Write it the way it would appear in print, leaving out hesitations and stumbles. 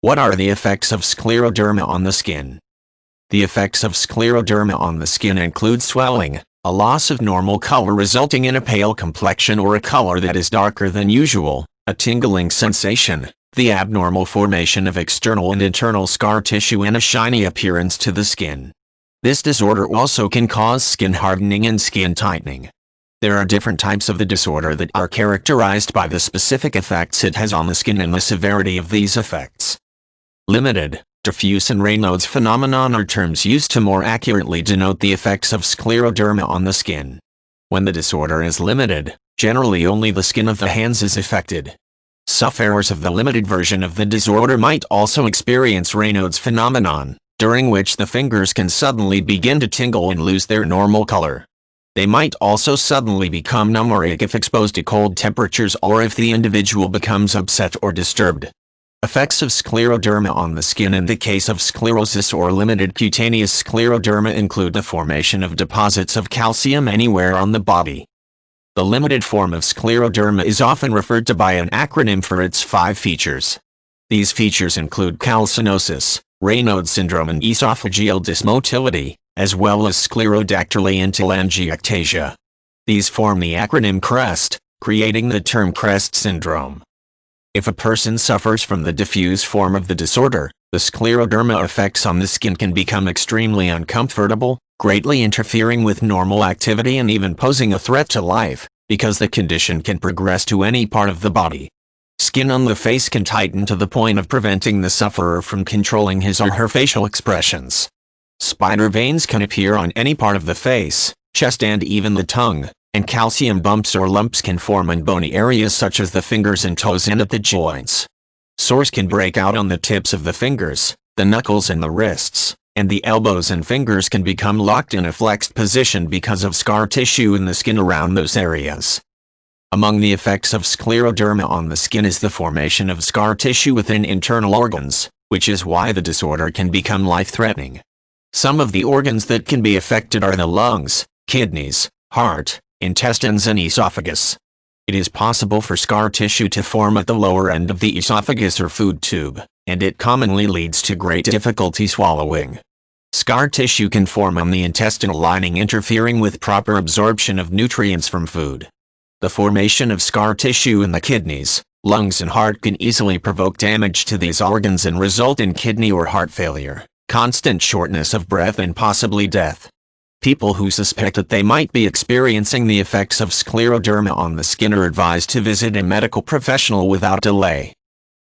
What are the effects of scleroderma on the skin? The effects of scleroderma on the skin include swelling, a loss of normal color resulting in a pale complexion or a color that is darker than usual, a tingling sensation, the abnormal formation of external and internal scar tissue, and a shiny appearance to the skin. This disorder also can cause skin hardening and skin tightening. There are different types of the disorder that are characterized by the specific effects it has on the skin and the severity of these effects. Limited, diffuse and Raynaud's phenomenon are terms used to more accurately denote the effects of scleroderma on the skin. When the disorder is limited, generally only the skin of the hands is affected. Sufferers of the limited version of the disorder might also experience Raynaud's phenomenon, during which the fingers can suddenly begin to tingle and lose their normal color. They might also suddenly become numb or ache if exposed to cold temperatures or if the individual becomes upset or disturbed. Effects of scleroderma on the skin. In the case of sclerosis or limited cutaneous scleroderma include the formation of deposits of calcium anywhere on the body. The limited form of scleroderma is often referred to by an acronym for its 5 features. These features include calcinosis, Raynaud's syndrome, and esophageal dysmotility, as well as sclerodactyly and telangiectasia. These form the acronym CREST, creating the term CREST syndrome. If a person suffers from the diffuse form of the disorder, the scleroderma effects on the skin can become extremely uncomfortable, greatly interfering with normal activity and even posing a threat to life, because the condition can progress to any part of the body. Skin on the face can tighten to the point of preventing the sufferer from controlling his or her facial expressions. Spider veins can appear on any part of the face, chest, and even the tongue, and calcium bumps or lumps can form in bony areas such as the fingers and toes and at the joints. Sores can break out on the tips of the fingers, the knuckles and the wrists, and the elbows and fingers can become locked in a flexed position because of scar tissue in the skin around those areas. Among the effects of scleroderma on the skin is the formation of scar tissue within internal organs, which is why the disorder can become life-threatening. Some of the organs that can be affected are the lungs, kidneys, heart, intestines, and esophagus. It is possible for scar tissue to form at the lower end of the esophagus or food tube, and it commonly leads to great difficulty swallowing. Scar tissue can form on the intestinal lining, interfering with proper absorption of nutrients from food. The formation of scar tissue in the kidneys, lungs, and heart can easily provoke damage to these organs and result in kidney or heart failure, constant shortness of breath, and possibly death. People who suspect that they might be experiencing the effects of scleroderma on the skin are advised to visit a medical professional without delay.